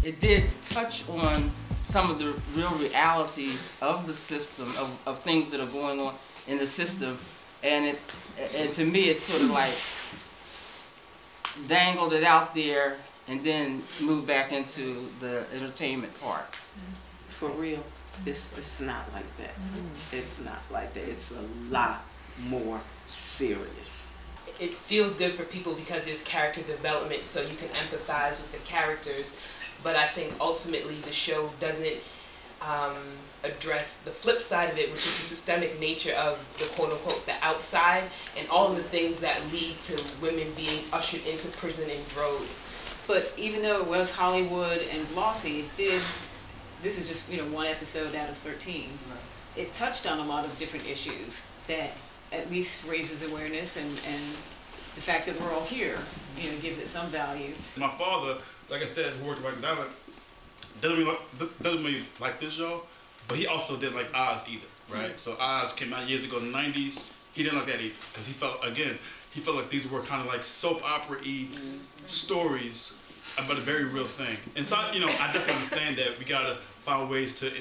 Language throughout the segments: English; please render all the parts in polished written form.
it did touch on some of the real realities of the system, of things that are going on in the system, and to me it's sort of like dangled it out there and then moved back into the entertainment part. For real, it's not like that. It's not like that. It's a lot more serious. It feels good for people because there's character development, so you can empathize with the characters. But I think ultimately the show doesn't address the flip side of it, which is the systemic nature of the quote-unquote the outside and all of the things that lead to women being ushered into prison in droves. But even though it was Hollywood and glossy, it did, this is just, one episode out of 13. Right. It touched on a lot of different issues that at least raises awareness, and the fact that we're all here, gives it some value. My father, like I said, who worked at Rikers Island, doesn't really like this show, but he also didn't like Oz either, right? So Oz came out years ago in the 90s. He didn't like that either because he felt like these were kind of like soap opera-y stories about a very real thing. And so, I definitely understand that we gotta find ways to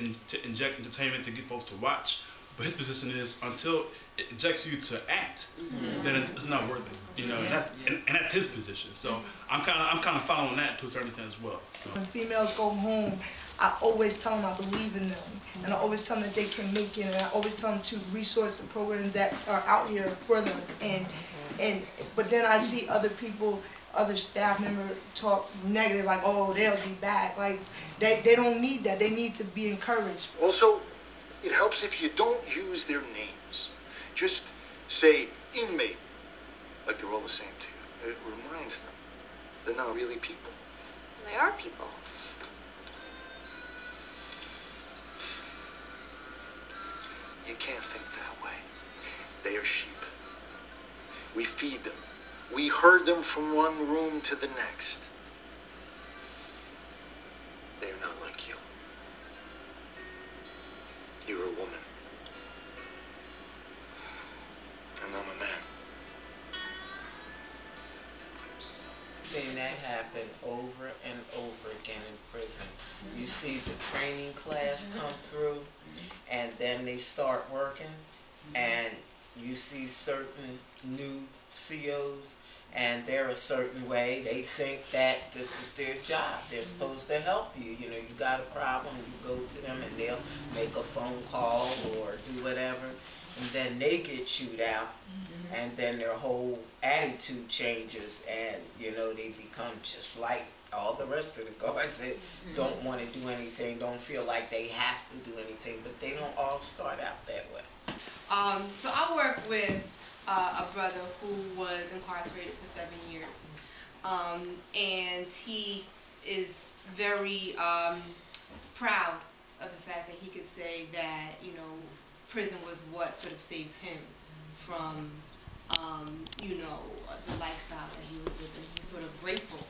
inject entertainment to get folks to watch. But his position is until it injects you to act, then it's not worth it, and that's his position. So I'm kind of following that to a certain extent as well. So. When females go home, I always tell them I believe in them, and I always tell them that they can make it, and I always tell them to resource the programs that are out here for them. But then I see other people, other staff members talk negative, like, oh, they'll be back. Like they don't need that. They need to be encouraged. Also, it helps if you don't use their names. Just say inmate, like they're all the same to you. It reminds them they're not really people. They are people. You can't think that way. They are sheep. We feed them. We herd them from one room to the next. They are not like you. You're a woman. And I'm a man. Seeing that happen over and over again in prison. You see the training class come through, and then they start working, and you see certain new COs, and they're a certain way. They think that this is their job. They're supposed to help you. You got a problem, you go to them and they'll make a phone call or do whatever. And then they get chewed out, and then their whole attitude changes, and they become just like all the rest of the guards that don't want to do anything, don't feel like they have to do anything, but they don't all start out that way. So I work with a brother who was incarcerated for 7 years, and he is very proud of the fact that he could say that prison was what sort of saved him from the lifestyle that he was living. He was sort of grateful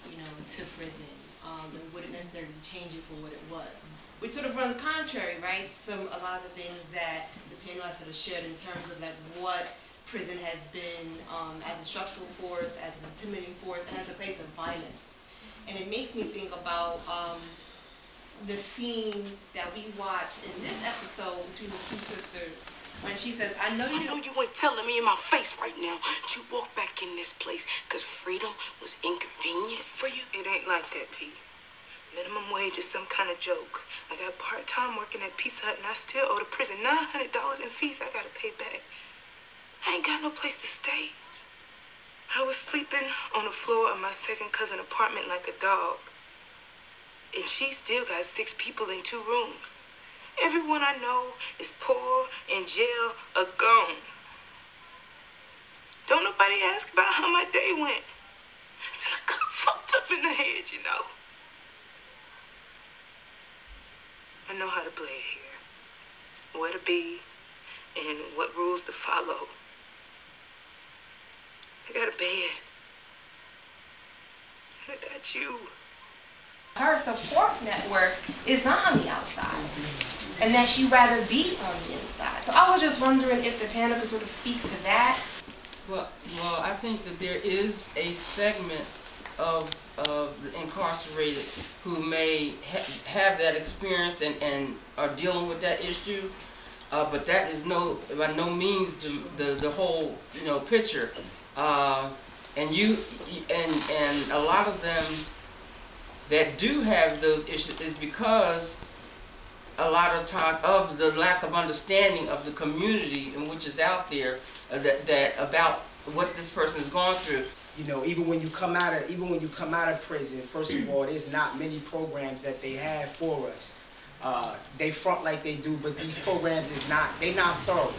to prison, and wouldn't necessarily change it for what it was, which sort of runs contrary, right? A lot of the things that the panel has sort of shared in terms of like what prison has been as a structural force, as an intimidating force, and as a place of violence. And it makes me think about the scene that we watched in this episode between the two sisters when she says, I know you ain't telling me in my face right now that you walked back in this place because freedom was inconvenient for you. It ain't like that, Pete. Minimum wage is some kind of joke. I got part-time working at Pizza Hut and I still owe the prison $900 in fees I gotta pay back. I ain't got no place to stay. I was sleeping on the floor of my second cousin's apartment like a dog. And she still got 6 people in 2 rooms. Everyone I know is poor, in jail, or gone. Don't nobody ask about how my day went. And I got fucked up in the head, I know how to play it here. Where to be, and what rules to follow. I got a bed. And I got you. Her support network is not on the outside, and that she'd rather be on the inside. So I was just wondering if the panel could sort of speak to that. Well, I think that there is a segment of the incarcerated who may have that experience and are dealing with that issue, but that is by no means the whole picture. And a lot of them that do have those issues is because a lot of time of the lack of understanding of the community in which is out there that about what this person is going through. Even when you come out of prison, first of all, there's not many programs that they have for us. They front like they do, but these programs they're not thorough.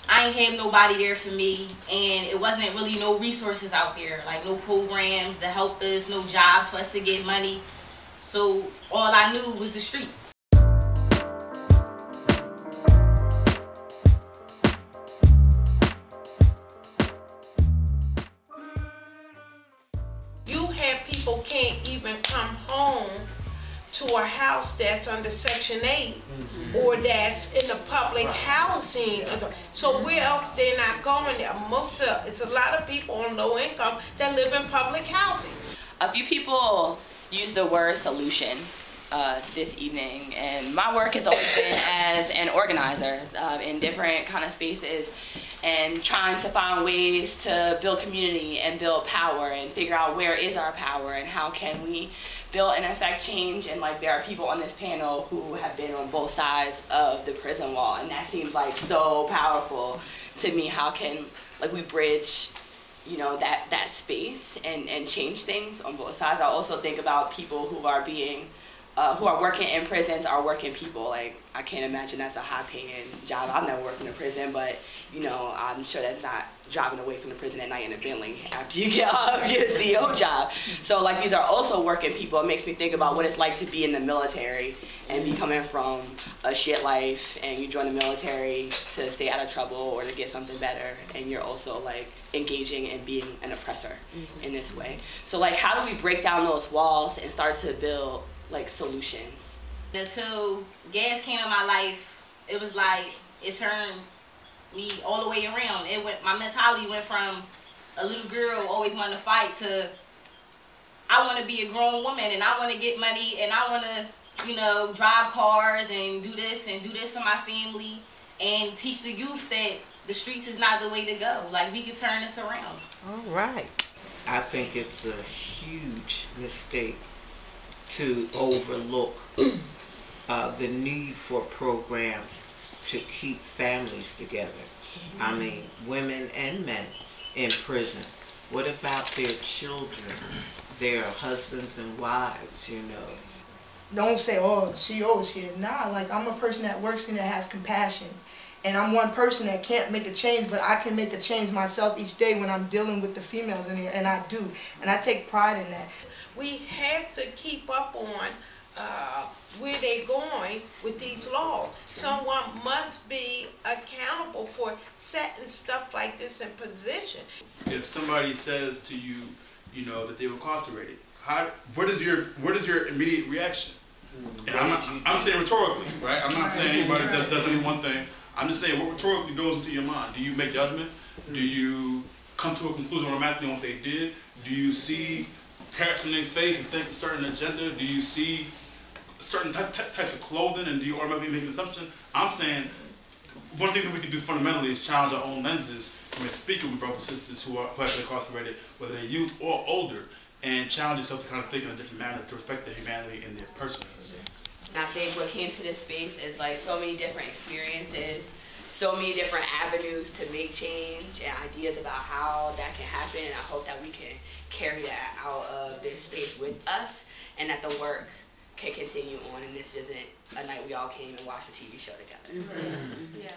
I ain't have nobody there for me, and it wasn't really no resources out there, like no programs to help us, no jobs for us to get money. So all I knew was the streets. You have people can't even come home to a house that's under Section 8 or that's in the public housing. So where else they're not going there? It's a lot of people on low income that live in public housing. A few people use the word solution this evening, and my work has always been as an organizer in different kind of spaces and trying to find ways to build community and build power and figure out where is our power and how can we build and affect change. And like there are people on this panel who have been on both sides of the prison wall, and that seems like so powerful to me. How can we bridge that space and change things on both sides? I also think about people who are working in prisons, are working people. Like, I can't imagine that's a high-paying job. I've never worked in a prison, but I'm sure that's not driving away from the prison at night in a Bentley after you get off your CO job. So these are also working people. It makes me think about what it's like to be in the military and be coming from a shit life, and you join the military to stay out of trouble or to get something better, and you're also engaging and being an oppressor in this way. So how do we break down those walls and start to build solutions? Until gas came in my life, it was it turned me all the way around. My mentality went from a little girl always wanting to fight to I want to be a grown woman and I want to get money and I want to, drive cars and do this for my family and teach the youth that the streets is not the way to go. We could turn this around. All right. I think it's a huge mistake to overlook the need for programs to keep families together. I mean, women and men in prison. What about their children, their husbands and wives, Don't say, oh, CO is here. Nah, I'm a person that works and that has compassion. And I'm one person that can't make a change, but I can make a change myself each day when I'm dealing with the females in here, and I do. And I take pride in that. We have to keep up on where they're going with these laws. Someone must be accountable for setting stuff like this in position. If somebody says to you, that they were incarcerated, what is your immediate reaction? And I'm saying rhetorically, right? I'm not saying anybody does any one thing. I'm just saying what rhetorically goes into your mind. Do you make judgment? Do you come to a conclusion automatically on what they did? Do you see tears in their face and think a certain agenda? Do you see certain types of clothing and do you automatically make an assumption? I'm saying one thing that we can do fundamentally is challenge our own lenses when speaking with brothers and sisters who have been incarcerated, whether they're youth or older, and challenge yourself to kind of think in a different manner to respect their humanity and their personhood. I think what came to this space is so many different experiences, so many different avenues to make change and ideas about how that can happen, and I hope that we can carry that out of this space with us and that the work can continue on and this isn't a night we all came and watched a TV show together. Yeah.